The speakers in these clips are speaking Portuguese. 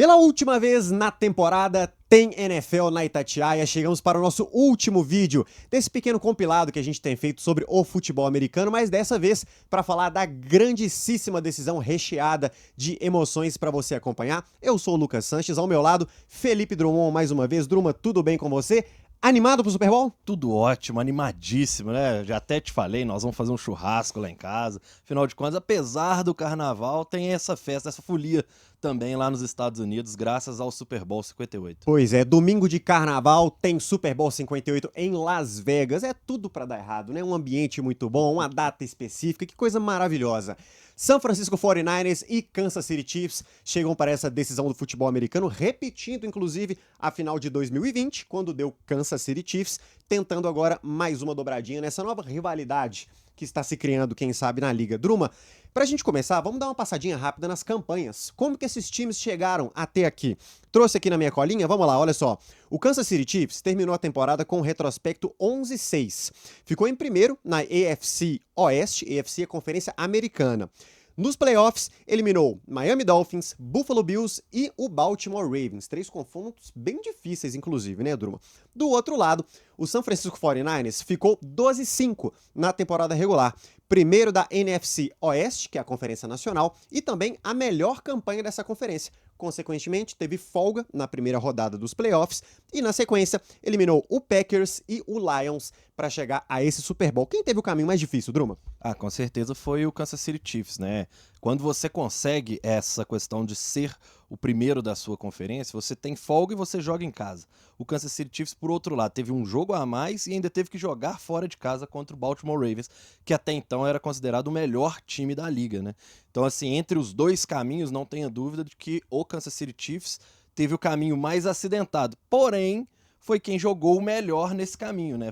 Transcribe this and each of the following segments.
Pela última vez na temporada, tem NFL na Itatiaia. Chegamos para o nosso último vídeo desse pequeno compilado que a gente tem feito sobre o futebol americano, mas dessa vez para falar da grandíssima decisão recheada de emoções para você acompanhar. Eu sou o Lucas Sanches, ao meu lado, Felipe Drummond mais uma vez. Druma, tudo bem com você? Animado pro Super Bowl? Tudo ótimo, animadíssimo, né? Já até te falei, nós vamos fazer um churrasco lá em casa. Afinal de contas, apesar do carnaval, tem essa festa, essa folia também lá nos Estados Unidos, graças ao Super Bowl 58. Pois é, domingo de carnaval, tem Super Bowl 58 em Las Vegas. É tudo pra dar errado, né? Um ambiente muito bom, uma data específica, que coisa maravilhosa. San Francisco 49ers e Kansas City Chiefs chegam para essa decisão do futebol americano, repetindo inclusive a final de 2020, quando deu Kansas City Chiefs, tentando agora mais uma dobradinha nessa nova rivalidade que está se criando, quem sabe, na liga. Druma, pra gente começar, vamos dar uma passadinha rápida nas campanhas. Como que esses times chegaram até aqui? Trouxe aqui na minha colinha, vamos lá, olha só. O Kansas City Chiefs terminou a temporada com um retrospecto 11-6. Ficou em primeiro na AFC Oeste, AFC é a Conferência Americana. Nos playoffs, eliminou Miami Dolphins, Buffalo Bills e o Baltimore Ravens. 3 confrontos bem difíceis, inclusive, né, Druma? Do outro lado, o San Francisco 49ers ficou 12-5 na temporada regular. Primeiro da NFC Oeste, que é a Conferência Nacional, e também a melhor campanha dessa conferência. Consequentemente, teve folga na primeira rodada dos playoffs e, na sequência, eliminou o Packers e o Lions para chegar a esse Super Bowl. Quem teve o caminho mais difícil, Druma? Ah, com certeza foi o Kansas City Chiefs, né? Quando você consegue essa questão de ser o primeiro da sua conferência, você tem folga e você joga em casa. O Kansas City Chiefs, por outro lado, teve um jogo a mais e ainda teve que jogar fora de casa contra o Baltimore Ravens, que até então era considerado o melhor time da liga, né? Então, assim, entre os dois caminhos, não tenha dúvida de que o Kansas City Chiefs teve o caminho mais acidentado. Porém, foi quem jogou o melhor nesse caminho, né?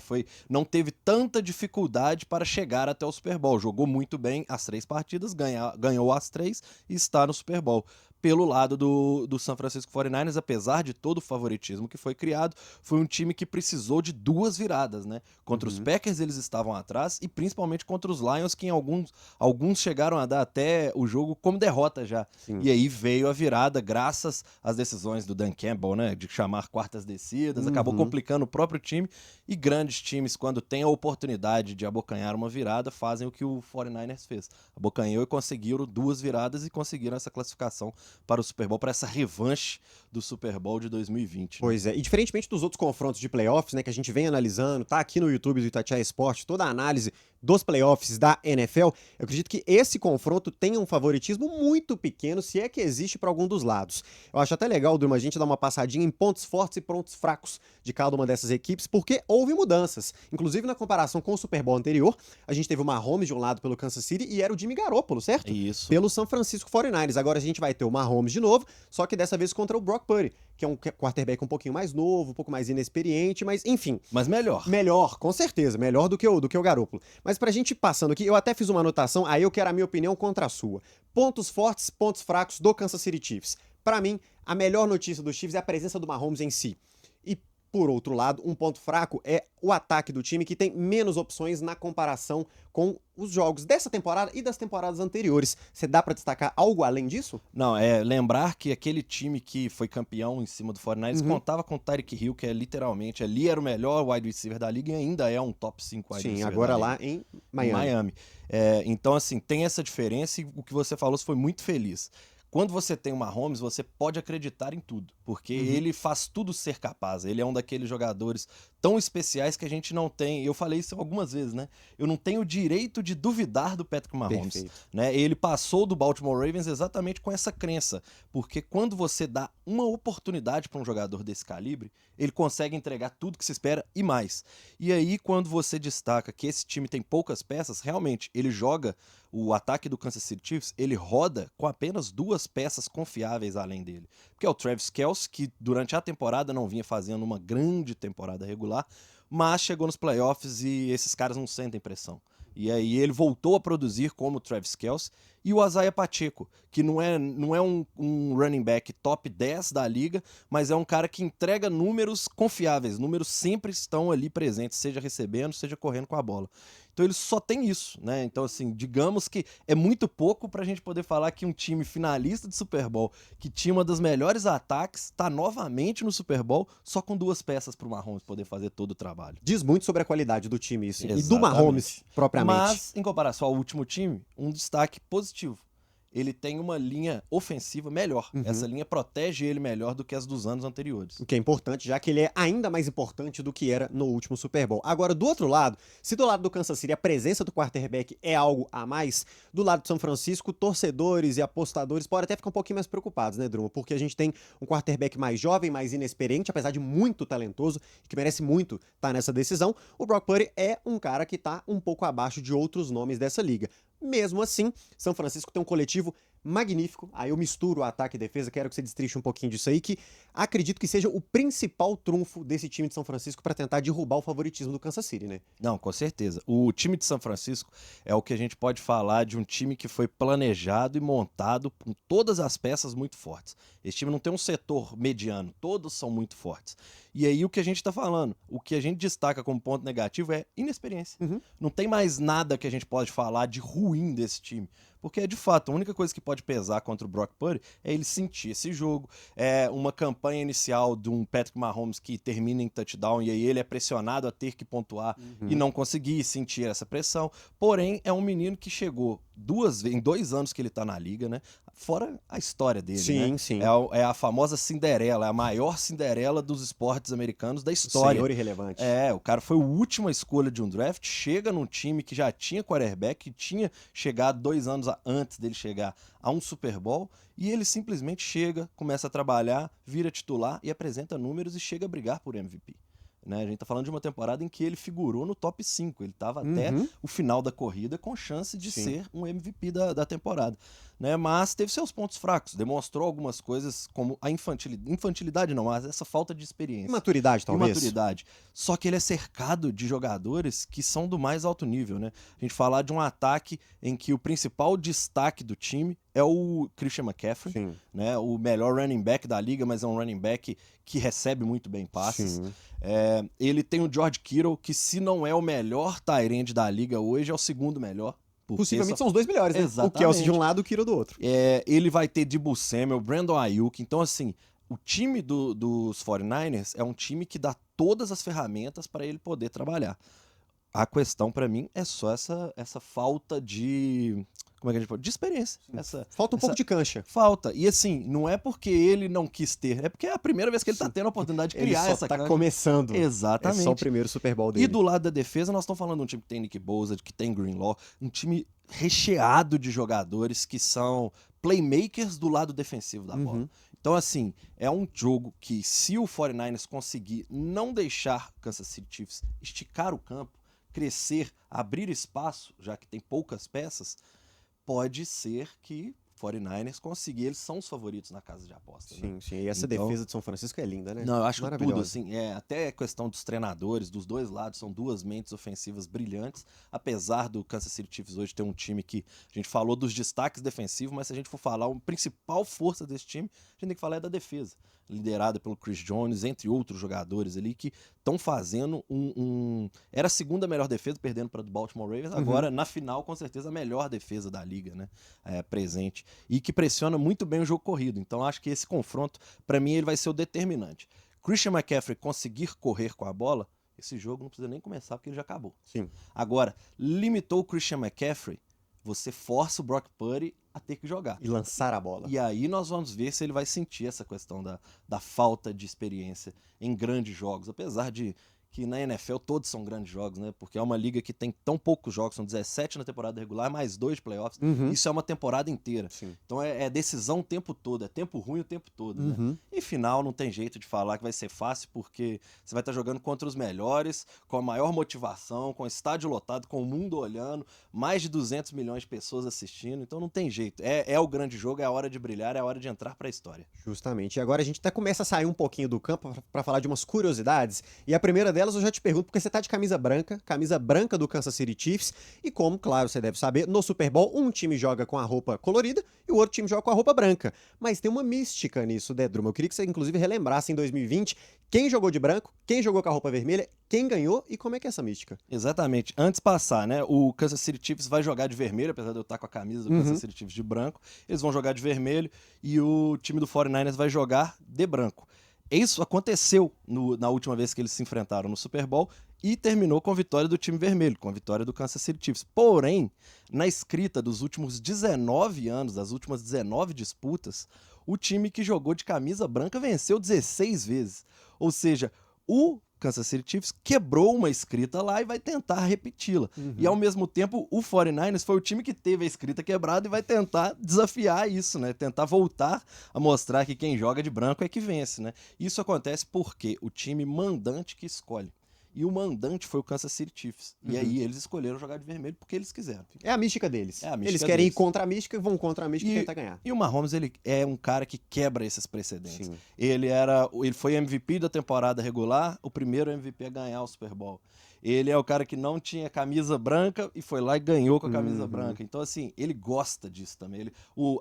Não teve tanta dificuldade para chegar até o Super Bowl. Jogou muito bem as 3 partidas, ganhou as 3 e está no Super Bowl. Pelo lado do San Francisco 49ers, apesar de todo o favoritismo que foi criado, foi um time que precisou de 2 viradas, né? Contra os Packers eles estavam atrás e principalmente contra os Lions, que em alguns chegaram a dar até o jogo como derrota já. Sim. E aí veio a virada graças às decisões do Dan Campbell, né? De chamar quartas descidas, acabou complicando o próprio time. E grandes times, quando têm a oportunidade de abocanhar uma virada, fazem o que o 49ers fez. Abocanhou e conseguiram 2 viradas e conseguiram essa classificação para o Super Bowl, para essa revanche do Super Bowl de 2020. Né? Pois é, e diferentemente dos outros confrontos de playoffs, né, que a gente vem analisando, tá aqui no YouTube do Itatiaia Esporte, toda a análise dos playoffs da NFL, eu acredito que esse confronto tem um favoritismo muito pequeno, se é que existe para algum dos lados. Eu acho até legal, Druma, a gente dar uma passadinha em pontos fortes e pontos fracos de cada uma dessas equipes, porque houve mudanças. Inclusive, na comparação com o Super Bowl anterior, a gente teve o Mahomes de um lado pelo Kansas City e era o Jimmy Garoppolo, certo? Isso. Pelo San Francisco 49ers. Agora a gente vai ter o Mahomes de novo, só que dessa vez contra o Brock Purdy, que é um quarterback um pouquinho mais novo, um pouco mais inexperiente, mas enfim. Mas melhor. Melhor, com certeza, melhor do que o Garoppolo. Mas pra gente ir passando aqui, eu até fiz uma anotação, aí eu quero a minha opinião contra a sua. Pontos fortes, pontos fracos do Kansas City Chiefs. Pra mim, a melhor notícia dos Chiefs é a presença do Mahomes em si. E por outro lado, um ponto fraco é o ataque do time, que tem menos opções na comparação com os jogos dessa temporada e das temporadas anteriores. Você dá pra destacar algo além disso? Não, é lembrar que aquele time que foi campeão em cima do 49ers contava com o Tyreek Hill, que é literalmente, ali era o melhor wide receiver da liga e ainda é um top 5 wide receiver. Sim, agora da lá liga. em Miami. Então, assim, tem essa diferença e o que você falou foi muito feliz. Quando você tem o Mahomes, você pode acreditar em tudo, porque ele faz tudo ser capaz. Ele é um daqueles jogadores tão especiais que a gente não tem. Eu falei isso algumas vezes, né? Eu não tenho o direito de duvidar do Patrick Mahomes. Né? Ele passou do Baltimore Ravens exatamente com essa crença, porque quando você dá uma oportunidade para um jogador desse calibre, ele consegue entregar tudo que se espera e mais. E aí, quando você destaca que esse time tem poucas peças, realmente, ele joga o ataque do Kansas City Chiefs, ele roda com apenas 2 peças confiáveis além dele. Porque é o Travis Kelce, que durante a temporada não vinha fazendo uma grande temporada regular, mas chegou nos playoffs e esses caras não sentem pressão. E aí ele voltou a produzir como o Travis Kelce, e o Isaiah Pacheco, que não é um running back top 10 da liga, mas é um cara que entrega números confiáveis, números sempre estão ali presentes, seja recebendo, seja correndo com a bola. Então ele só tem isso, né? Então, assim, digamos que é muito pouco pra gente poder falar que um time finalista de Super Bowl, que tinha uma das melhores ataques, tá novamente no Super Bowl, só com 2 peças pro Mahomes poder fazer todo o trabalho. Diz muito sobre a qualidade do time isso. E do Exatamente. Mahomes, propriamente. Mas, em comparação ao último time, um destaque positivo. Ele tem uma linha ofensiva melhor. Essa linha protege ele melhor do que as dos anos anteriores. O que é importante, já que ele é ainda mais importante do que era no último Super Bowl. Agora, do outro lado, se do lado do Kansas City a presença do quarterback é algo a mais, do lado de São Francisco, torcedores e apostadores podem até ficar um pouquinho mais preocupados, né, Druma? Porque a gente tem um quarterback mais jovem, mais inexperiente, apesar de muito talentoso, que merece muito estar nessa decisão. O Brock Purdy é um cara que está um pouco abaixo de outros nomes dessa liga. Mesmo assim, São Francisco tem um coletivo magnífico. Aí eu misturo ataque e defesa, quero que você destrinche um pouquinho disso aí, que acredito que seja o principal trunfo desse time de São Francisco para tentar derrubar o favoritismo do Kansas City, né? Não, com certeza. O time de São Francisco é o que a gente pode falar de um time que foi planejado e montado com todas as peças muito fortes. Esse time não tem um setor mediano, todos são muito fortes. E aí o que a gente tá falando, o que a gente destaca como ponto negativo é inexperiência. Não tem mais nada que a gente pode falar de ruim desse time. Porque, de fato, a única coisa que pode pesar contra o Brock Purdy é ele sentir esse jogo. É uma campanha inicial de um Patrick Mahomes que termina em touchdown e aí ele é pressionado a ter que pontuar e não conseguir sentir essa pressão. Porém, é um menino que chegou em 2 anos que ele tá na liga, né? Fora a história dele, Sim, né? sim. É a famosa Cinderela, é a maior Cinderela dos esportes americanos da história. Senhor irrelevante. O cara foi a última escolha de um draft, chega num time que já tinha quarterback, que tinha chegado 2 anos antes dele chegar a um Super Bowl, e ele simplesmente chega, começa a trabalhar, vira titular e apresenta números e chega a brigar por MVP. Né? A gente tá falando de uma temporada em que ele figurou no top 5, ele estava até o final da corrida com chance de ser um MVP da temporada. Né? Mas teve seus pontos fracos, demonstrou algumas coisas como a infantilidade não, mas essa falta de experiência. Imaturidade, talvez. Imaturidade. Só que ele é cercado de jogadores que são do mais alto nível, né? A gente falar de um ataque em que o principal destaque do time é o Christian McCaffrey, né? O melhor running back da liga, mas é um running back que recebe muito bem passes. Ele tem o George Kittle, que se não é o melhor tight end da liga hoje, é o segundo melhor. Possivelmente são os 2 melhores, né? Exatamente. O Kelsey de um lado e o Kittle do outro. Ele vai ter Deebo Samuel, Brandon Ayuk. Então, assim, o time dos 49ers é um time que dá todas as ferramentas para ele poder trabalhar. A questão, para mim, é só essa falta de... Como é que a gente pode? De experiência. Falta um pouco de cancha. Falta. E assim, não é porque ele não quis ter, é porque é a primeira vez que ele tá tendo a oportunidade de criar essa cancha. Ele só tá começando. Exatamente. É só o primeiro Super Bowl dele. E do lado da defesa, nós estamos falando de um time que tem Nick Bosa, que tem Greenlaw, um time recheado de jogadores que são playmakers do lado defensivo da bola. Então, assim, é um jogo que se o 49ers conseguir não deixar Kansas City Chiefs esticar o campo, crescer, abrir espaço, já que tem poucas peças, pode ser que 49ers conseguir, eles são os favoritos na casa de apostas. Sim, né? sim. E essa defesa de São Francisco é linda, né? Não, eu acho que tudo, assim, até a questão dos treinadores, dos dois lados, são 2 mentes ofensivas brilhantes, apesar do Kansas City Chiefs hoje ter um time que, a gente falou dos destaques defensivos, mas se a gente for falar, a principal força desse time, a gente tem que falar é da defesa, liderada pelo Chris Jones, entre outros jogadores ali, que estão fazendo Era a segunda melhor defesa, perdendo para o Baltimore Ravens, agora, na final, com certeza, a melhor defesa da liga, né? Presente. E que pressiona muito bem o jogo corrido. Então, acho que esse confronto, para mim, ele vai ser o determinante. Christian McCaffrey conseguir correr com a bola, esse jogo não precisa nem começar, porque ele já acabou. Sim. Agora, limitou o Christian McCaffrey, você força o Brock Purdy a ter que jogar. E lançar a bola. E aí nós vamos ver se ele vai sentir essa questão da falta de experiência em grandes jogos. Apesar de que na NFL todos são grandes jogos, né? Porque é uma liga que tem tão poucos jogos, são 17 na temporada regular, mais 2 de playoffs. Isso é uma temporada inteira. Sim. Então é decisão o tempo todo, é tempo ruim o tempo todo, né? E final não tem jeito de falar que vai ser fácil, porque você vai estar jogando contra os melhores, com a maior motivação, com o estádio lotado, com o mundo olhando, mais de 200 milhões de pessoas assistindo, então não tem jeito. É o grande jogo, é a hora de brilhar, é a hora de entrar para a história. Justamente. E agora a gente até começa a sair um pouquinho do campo para falar de umas curiosidades, e a primeira delas eu já te pergunto, porque você tá de camisa branca do Kansas City Chiefs, e como, claro, você deve saber, no Super Bowl um time joga com a roupa colorida e o outro time joga com a roupa branca. Mas tem uma mística nisso, né, Druma? Eu queria que você, inclusive, relembrasse em 2020 quem jogou de branco, quem jogou com a roupa vermelha, quem ganhou e como é que é essa mística. Exatamente. Antes de passar, né? O Kansas City Chiefs vai jogar de vermelho, apesar de eu estar com a camisa do Kansas City Chiefs de branco. Eles vão jogar de vermelho e o time do 49ers vai jogar de branco. Isso aconteceu na última vez que eles se enfrentaram no Super Bowl e terminou com a vitória do time vermelho, com a vitória do Kansas City Chiefs. Porém, na escrita dos últimos 19 anos, das últimas 19 disputas, o time que jogou de camisa branca venceu 16 vezes. Ou seja, o Kansas City Chiefs quebrou uma escrita lá e vai tentar repeti-la. E ao mesmo tempo, o 49ers foi o time que teve a escrita quebrada e vai tentar desafiar isso, né? Tentar voltar a mostrar que quem joga de branco é que vence, né? Isso acontece porque o time mandante que escolhe. E o mandante foi o Kansas City Chiefs. E aí eles escolheram jogar de vermelho porque eles quiseram. É a mística deles. É a mística eles querem deles. ir contra a mística, vão contra a mística e tentar ganhar. E o Mahomes, ele é um cara que quebra esses precedentes. Sim. Ele foi MVP da temporada regular, o primeiro MVP a ganhar o Super Bowl. Ele é o cara que não tinha camisa branca e foi lá e ganhou com a camisa branca. Então, assim, ele gosta disso também.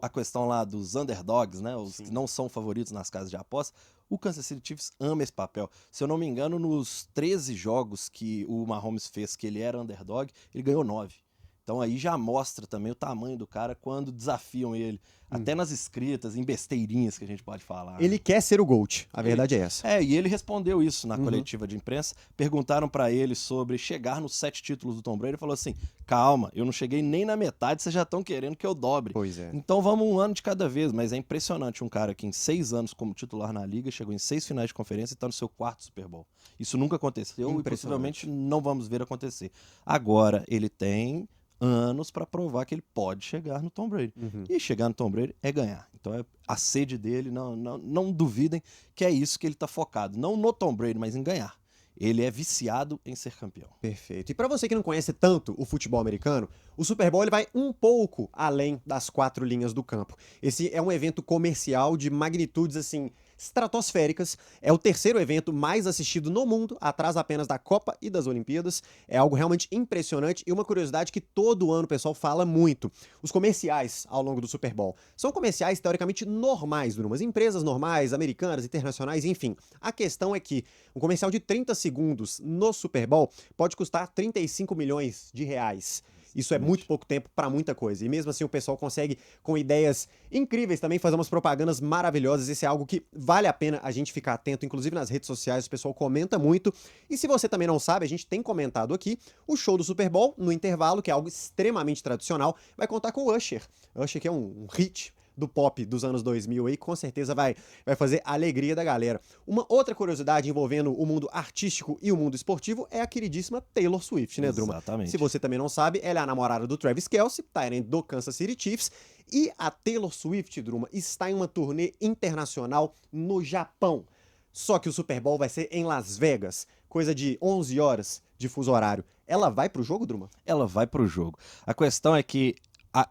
A questão lá dos underdogs, né? Os que não são favoritos nas casas de aposta. O Kansas City Chiefs ama esse papel. Se eu não me engano, nos 13 jogos que o Mahomes fez que ele era underdog, ele ganhou 9. Então aí já mostra também o tamanho do cara quando desafiam ele. Até nas escritas, em besteirinhas que a gente pode falar. Ele quer ser o GOAT, a verdade é essa. E ele respondeu isso na coletiva de imprensa. Perguntaram pra ele sobre chegar nos 7 títulos do Tom Brady. Ele falou assim, calma, eu não cheguei nem na metade, vocês já estão querendo que eu dobre. Pois é. Então vamos um ano de cada vez. Mas é impressionante um cara que em 6 anos como titular na liga, chegou em 6 finais de conferência e tá no seu 4º Super Bowl. Isso nunca aconteceu e possivelmente não vamos ver acontecer. Agora, ele tem anos para provar que ele pode chegar no Tom Brady. E chegar no Tom Brady é ganhar. Então a sede dele, não duvidem que é isso que ele tá focado. Não no Tom Brady, mas em ganhar. Ele é viciado em ser campeão. Perfeito. E para você que não conhece tanto o futebol americano, o Super Bowl ele vai um pouco além das 4 linhas do campo. Esse é um evento comercial de magnitudes assim estratosféricas. É o 3º evento mais assistido no mundo, atrás apenas da Copa e das Olimpíadas. É algo realmente impressionante e uma curiosidade que todo ano o pessoal fala muito. Os comerciais ao longo do Super Bowl são comerciais teoricamente normais, de umas empresas normais, americanas, internacionais, enfim. A questão é que um comercial de 30 segundos no Super Bowl pode custar 35 milhões de reais. Isso é muito pouco tempo para muita coisa. E mesmo assim o pessoal consegue, com ideias incríveis também, fazer umas propagandas maravilhosas. Isso é algo que vale a pena a gente ficar atento, inclusive nas redes sociais, o pessoal comenta muito. E se você também não sabe, a gente tem comentado aqui, o show do Super Bowl, no intervalo, que é algo extremamente tradicional, vai contar com o Usher. Usher que é um hit do pop dos anos 2000 aí, com certeza vai fazer a alegria da galera. Uma outra curiosidade envolvendo o mundo artístico e o mundo esportivo é a queridíssima Taylor Swift, né, Druma? Exatamente. Se você também não sabe, ela é a namorada do Travis Kelce, Tyrant do Kansas City Chiefs, e a Taylor Swift, Druma, está em uma turnê internacional no Japão. Só que o Super Bowl vai ser em Las Vegas, coisa de 11 horas de fuso horário. Ela vai pro jogo, Druma? Ela vai pro jogo. A questão é que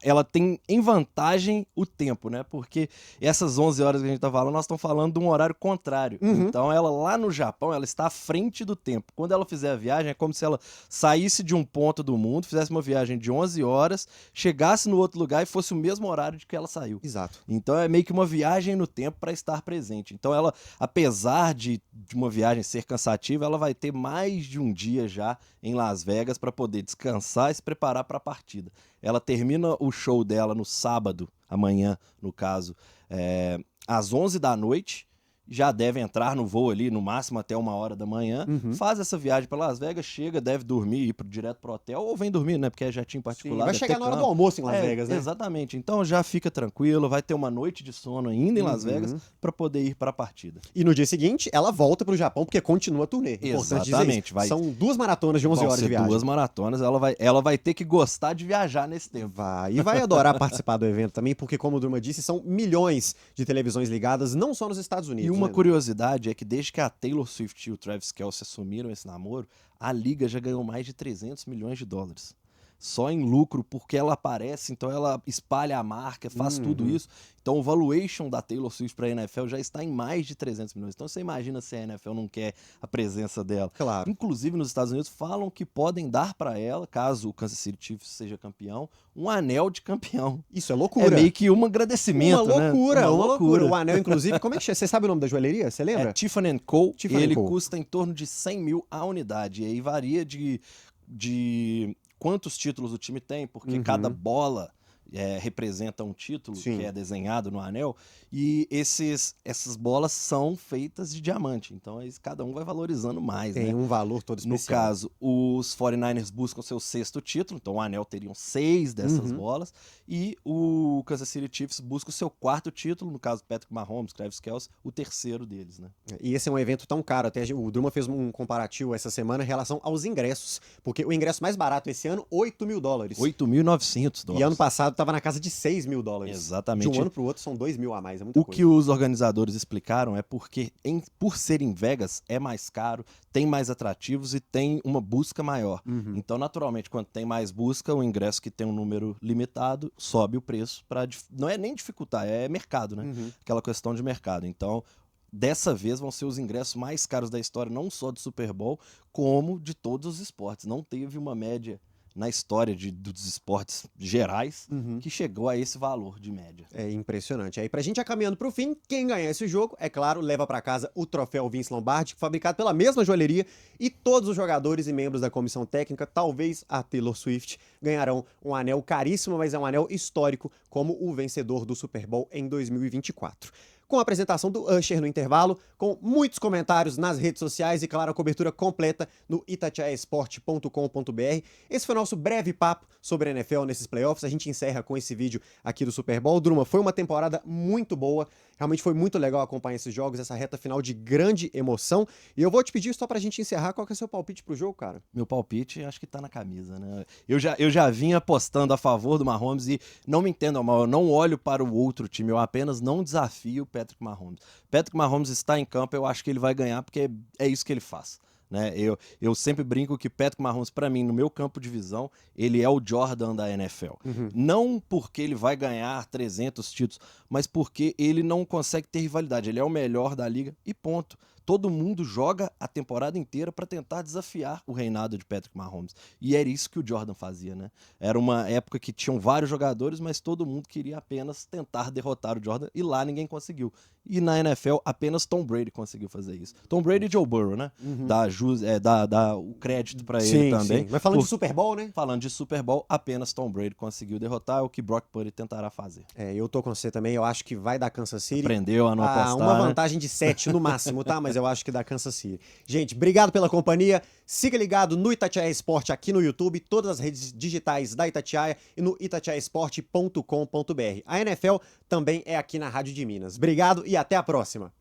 ela tem em vantagem o tempo, né? Porque essas 11 horas que a gente tá falando, nós estamos falando de um horário contrário. Então, ela lá no Japão, ela está à frente do tempo. Quando ela fizer a viagem, é como se ela saísse de um ponto do mundo, fizesse uma viagem de 11 horas, chegasse no outro lugar e fosse o mesmo horário de que ela saiu. Exato. Então, é meio que uma viagem no tempo para estar presente. Então, ela, apesar de uma viagem ser cansativa, ela vai ter mais de um dia já em Las Vegas para poder descansar e se preparar para a partida. Ela termina o show dela no sábado, amanhã, no caso, às 11 da noite. Já deve entrar no voo ali, no máximo até 1h da manhã. Faz essa viagem para Las Vegas, chega, deve dormir, ir direto pro hotel, ou vem dormir, né? Porque é jatinho particular. Sim, vai chegar na hora do almoço em Las Vegas, né? Exatamente. Então já fica tranquilo, vai ter uma noite de sono ainda em Las Vegas para poder ir para a partida. E no dia seguinte, ela volta pro Japão, porque continua a turnê. Importante Exatamente. Dizer isso. São 2 maratonas de 11 horas de viagem. 2 maratonas, ela vai ter que gostar de viajar nesse tempo. E vai adorar participar do evento também, porque como o Druma disse, são milhões de televisões ligadas, não só nos Estados Unidos. E uma né? curiosidade é que desde que a Taylor Swift e o Travis Kelce assumiram esse namoro, a liga já ganhou mais de 300 milhões de dólares. só em lucro porque ela aparece, então ela espalha a marca, faz tudo isso. Então o valuation da Taylor Swift para a NFL já está em mais de 300 milhões. Então você imagina se a NFL não quer a presença dela. Claro. Inclusive nos Estados Unidos falam que podem dar para ela, caso o Kansas City Chiefs seja campeão, um anel de campeão. Isso é loucura. É meio que um agradecimento, uma loucura, né? uma loucura. O anel, inclusive, como é que chama? Você sabe o nome da joalheria? Você lembra? É Tiffany Co. Tiffany Ele Co. custa em torno de 100 mil a unidade. E aí varia de quantos títulos o time tem, porque cada bola representa um título Sim. que é desenhado no anel. E essas bolas são feitas de diamante. Então cada um vai valorizando mais, Tem né? um valor todo especial. No caso, os 49ers buscam seu 6º título, então o anel teriam 6 dessas bolas, e o Kansas City Chiefs busca o seu 4º título, no caso Patrick Mahomes, Travis Kelce, o 3º deles, né? E esse é um evento tão caro, até o Druma fez um comparativo essa semana em relação aos ingressos, porque o ingresso mais barato esse ano, $8 mil. $8.900. E ano passado estava na casa de $6 mil. Exatamente. De um ano para o outro são $2 mil a mais, é muita O coisa. que os organizadores explicaram é porque, por ser em Vegas, é mais caro, tem mais atrativos e tem uma busca maior. Então, naturalmente, quando tem mais busca, o ingresso que tem um número limitado sobe o preço para não é nem dificultar, é mercado, né? Aquela questão de mercado. Então, dessa vez vão ser os ingressos mais caros da história, não só do Super Bowl, como de todos os esportes. Não teve uma média na história dos esportes gerais que chegou a esse valor de média. É impressionante. Aí pra gente já caminhando pro fim, quem ganhar esse jogo, é claro, leva pra casa o troféu Vince Lombardi, fabricado pela mesma joalheria, e todos os jogadores e membros da comissão técnica, talvez a Taylor Swift, ganharão um anel caríssimo, mas é um anel histórico, como o vencedor do Super Bowl em 2024. Com a apresentação do Usher no intervalo, com muitos comentários nas redes sociais e, claro, a cobertura completa no itatiaesporte.com.br. Esse foi o nosso breve papo sobre a NFL nesses playoffs. A gente encerra com esse vídeo aqui do Super Bowl. Druma, foi uma temporada muito boa. Realmente foi muito legal acompanhar esses jogos, essa reta final de grande emoção. E eu vou te pedir, só pra gente encerrar, qual que é o seu palpite pro jogo, cara? Meu palpite, acho que tá na camisa, né? Eu já vinha apostando a favor do Mahomes e não me entendam mal, eu não olho para o outro time, eu apenas não desafio o Patrick Mahomes. Patrick Mahomes está em campo, eu acho que ele vai ganhar porque é isso que ele faz. Né? Eu sempre brinco que Patrick Mahomes, para mim, no meu campo de visão, ele é o Jordan da NFL. Não porque ele vai ganhar 300 títulos, mas porque ele não consegue ter rivalidade. Ele é o melhor da liga e ponto. Todo mundo joga a temporada inteira para tentar desafiar o reinado de Patrick Mahomes. E era isso que o Jordan fazia, né? Era uma época que tinham vários jogadores, mas todo mundo queria apenas tentar derrotar o Jordan e lá ninguém conseguiu. E na NFL, apenas Tom Brady conseguiu fazer isso. Tom Brady e Joe Burrow, né? Dá o crédito para ele também. Sim. Mas falando de Super Bowl, né? Falando de Super Bowl, apenas Tom Brady conseguiu derrotar, é o que Brock Purdy tentará fazer. Eu tô com você também, eu acho que vai dar Kansas City. Aprendeu a não apostar, uma né? vantagem de 7 no máximo, tá? Mas eu acho que dá Kansas City. Gente, obrigado pela companhia. Siga ligado no Itatiaia Esporte aqui no YouTube, todas as redes digitais da Itatiaia e no itatiaesporte.com.br. A NFL também é aqui na Rádio de Minas. Obrigado e até a próxima.